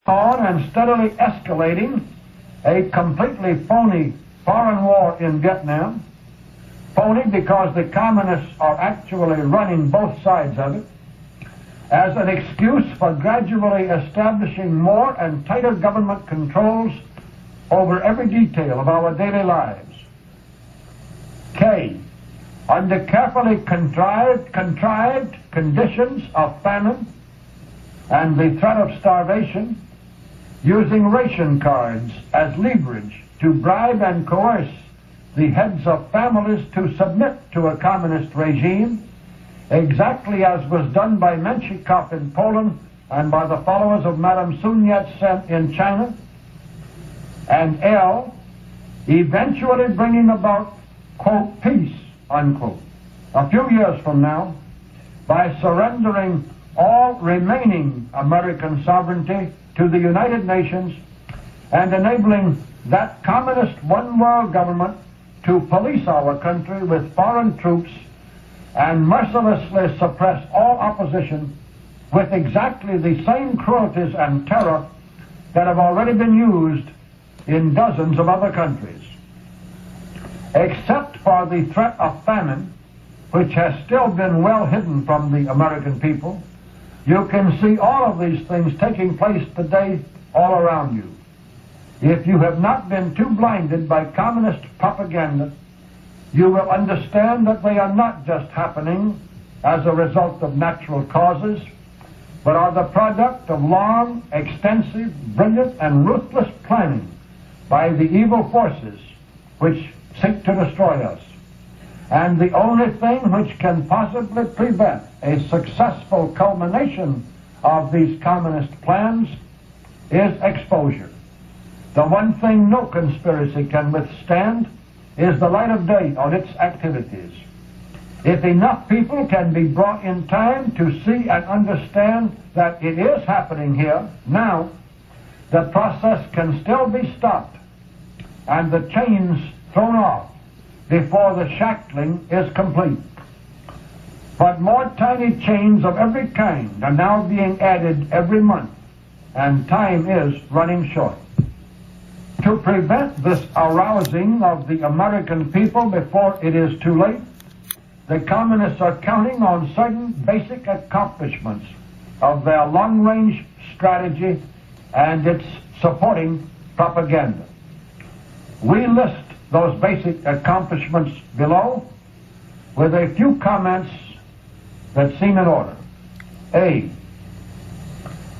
on and steadily escalating a completely phony foreign war in Vietnam. Phony because the communists are actually running both sides of it, as an excuse for gradually establishing more and tighter government controls over every detail of our daily lives. K, under carefully contrived conditions of famine and the threat of starvation, using ration cards as leverage to bribe and coerce the heads of families to submit to a communist regime, exactly as was done by Menshikov in Poland and by the followers of Madame Sun Yat-sen in China. And L, eventually bringing about, quote, peace, unquote, a few years from now, by surrendering all remaining American sovereignty to the United Nations and enabling that communist one-world government to police our country with foreign troops and mercilessly suppress all opposition with exactly the same cruelties and terror that have already been used in dozens of other countries. Except for the threat of famine, which has still been well hidden from the American people, you can see all of these things taking place today all around you. If you have not been too blinded by communist propaganda, you will understand that they are not just happening as a result of natural causes, but are the product of long, extensive, brilliant, and ruthless planning by the evil forces which seek to destroy us. And the only thing which can possibly prevent a successful culmination of these communist plans is exposure. The one thing no conspiracy can withstand is the light of day on its activities. If enough people can be brought in time to see and understand that it is happening here, now, the process can still be stopped and the chains thrown off before the shackling is complete. But more tiny chains of every kind are now being added every month, and time is running short. To prevent this arousing of the American people before it is too late, the communists are counting on certain basic accomplishments of their long-range strategy and its supporting propaganda. We list those basic accomplishments below with a few comments that seem in order. A,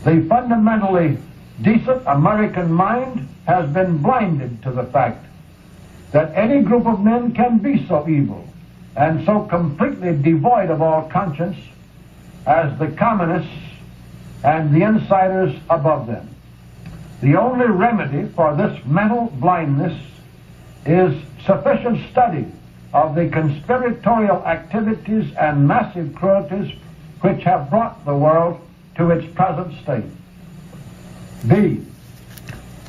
the fundamentally decent American mind has been blinded to the fact that any group of men can be so evil and so completely devoid of all conscience as the communists and the insiders above them. The only remedy for this mental blindness is sufficient study of the conspiratorial activities and massive cruelties which have brought the world to its present state. B,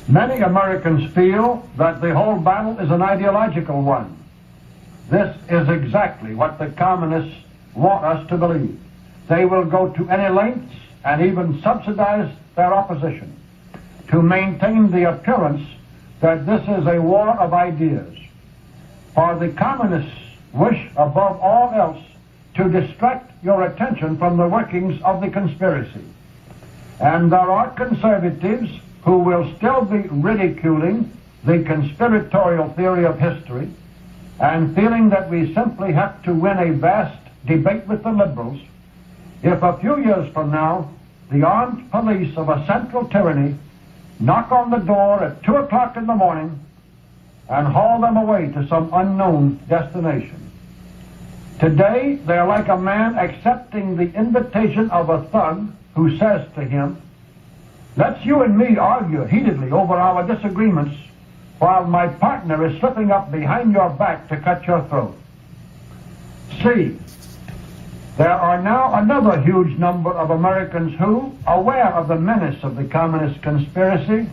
many Americans feel that the whole battle is an ideological one. This is exactly what the communists want us to believe. They will go to any lengths and even subsidize their opposition to maintain the appearance that this is a war of ideas. For the communists wish above all else to distract your attention from the workings of the conspiracy. And there are conservatives who will still be ridiculing the conspiratorial theory of history and feeling that we simply have to win a vast debate with the liberals if a few years from now the armed police of a central tyranny knock on the door at 2 o'clock in the morning and haul them away to some unknown destination. Today, they're like a man accepting the invitation of a thug who says to him, "Let's you and me argue heatedly over our disagreements while my partner is slipping up behind your back to cut your throat." C, there are now another huge number of Americans who, aware of the menace of the communist conspiracy,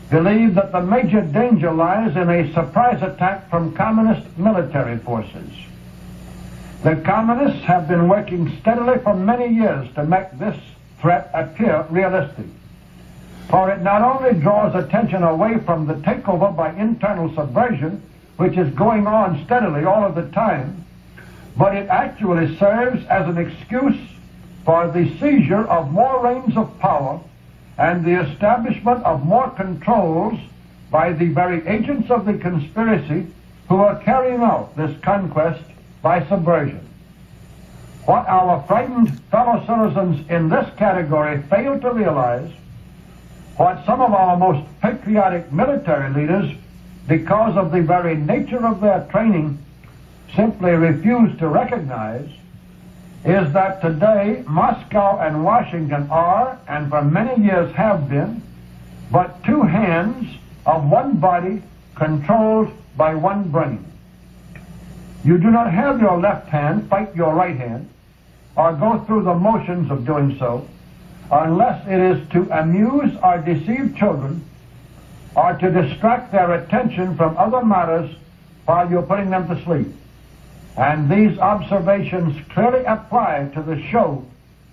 believe that the major danger lies in a surprise attack from communist military forces. The communists have been working steadily for many years to make this threat appear realistic. For it not only draws attention away from the takeover by internal subversion, which is going on steadily all of the time, but it actually serves as an excuse for the seizure of more reins of power and the establishment of more controls by the very agents of the conspiracy who are carrying out this conquest by subversion. What our frightened fellow citizens in this category fail to realize, what some of our most patriotic military leaders, because of the very nature of their training, simply refuse to recognize, is that today Moscow and Washington are, and for many years have been, but two hands of one body controlled by one brain. You do not have your left hand fight your right hand, or go through the motions of doing so, unless it is to amuse or deceive children, or to distract their attention from other matters while you're putting them to sleep. And these observations clearly apply to the show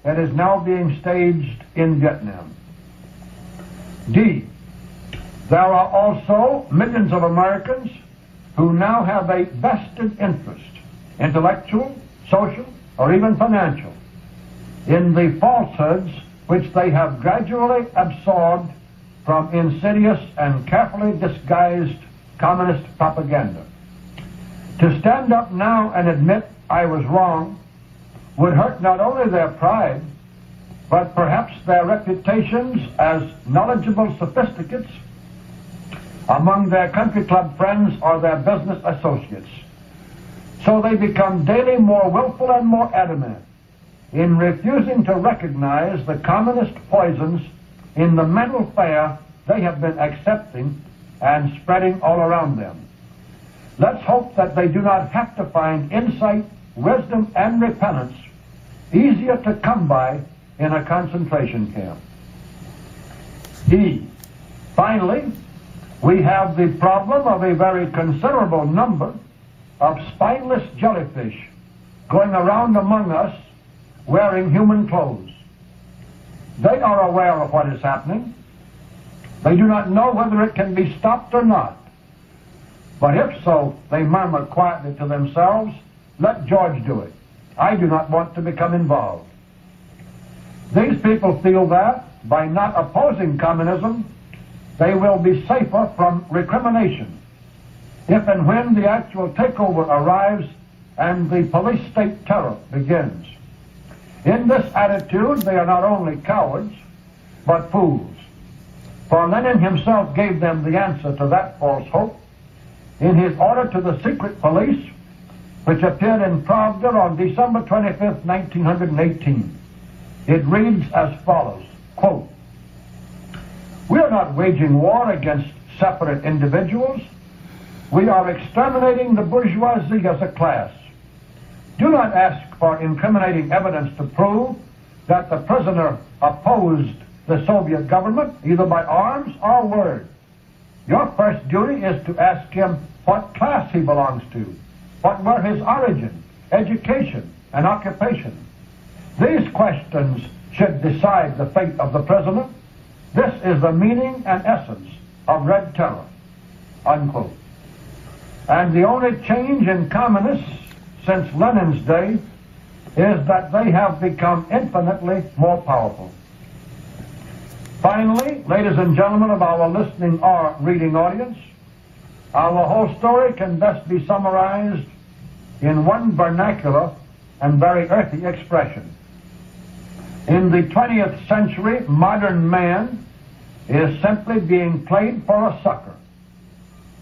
that is now being staged in Vietnam. D. There are also millions of Americans who now have a vested interest, intellectual, social, or even financial, in the falsehoods which they have gradually absorbed from insidious and carefully disguised communist propaganda. To stand up now and admit I was wrong would hurt not only their pride, but perhaps their reputations as knowledgeable sophisticates among their country club friends or their business associates. So they become daily more willful and more adamant in refusing to recognize the communist poisons in the mental fare they have been accepting and spreading all around them. Let's hope that they do not have to find insight, wisdom, and repentance easier to come by in a concentration camp. E. Finally, we have the problem of a very considerable number of spineless jellyfish going around among us wearing human clothes. They are aware of what is happening. They do not know whether it can be stopped or not. But if so, they murmur quietly to themselves, let George do it. I do not want to become involved. These people feel that by not opposing communism, they will be safer from recrimination if and when the actual takeover arrives and the police state terror begins. In this attitude, they are not only cowards, but fools. For Lenin himself gave them the answer to that false hope in his order to the secret police, which appeared in Pravda on December 25th, 1918. It reads as follows, quote, "We are not waging war against separate individuals. We are exterminating the bourgeoisie as a class. Do not ask for incriminating evidence to prove that the prisoner opposed the Soviet government, either by arms or word. Your first duty is to ask him what class he belongs to, what were his origin, education, and occupation. These questions should decide the fate of the prisoner. This is the meaning and essence of Red Terror," unquote. And the only change in communists since Lenin's day is that they have become infinitely more powerful. Finally, ladies and gentlemen of our listening or reading audience, our whole story can best be summarized in one vernacular and very earthy expression. In the 20th century, modern man is simply being played for a sucker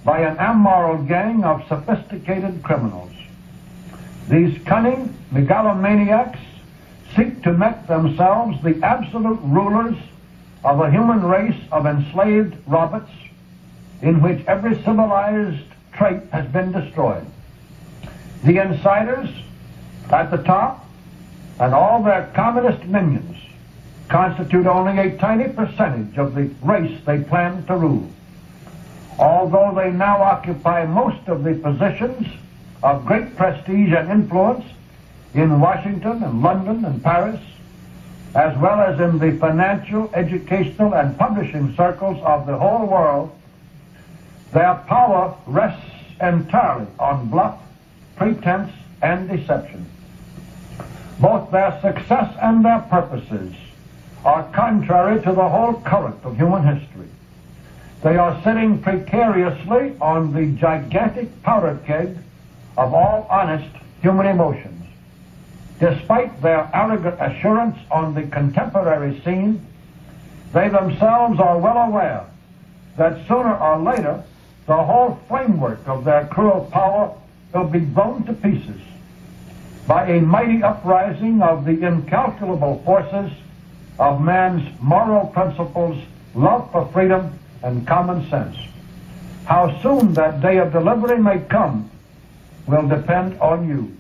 by an amoral gang of sophisticated criminals. These cunning megalomaniacs seek to make themselves the absolute rulers of a human race of enslaved robots in which every civilized trait has been destroyed. The insiders at the top and all their communist minions constitute only a tiny percentage of the race they plan to rule. Although they now occupy most of the positions of great prestige and influence in Washington and London and Paris, as well as in the financial, educational, and publishing circles of the whole world, their power rests entirely on bluff, pretense, and deception. Both their success and their purposes are contrary to the whole current of human history. They are sitting precariously on the gigantic powder keg of all honest human emotions. Despite their arrogant assurance on the contemporary scene, they themselves are well aware that sooner or later the whole framework of their cruel power will be blown to pieces by a mighty uprising of the incalculable forces of man's moral principles, love for freedom, and common sense. How soon that day of delivery may come will depend on you.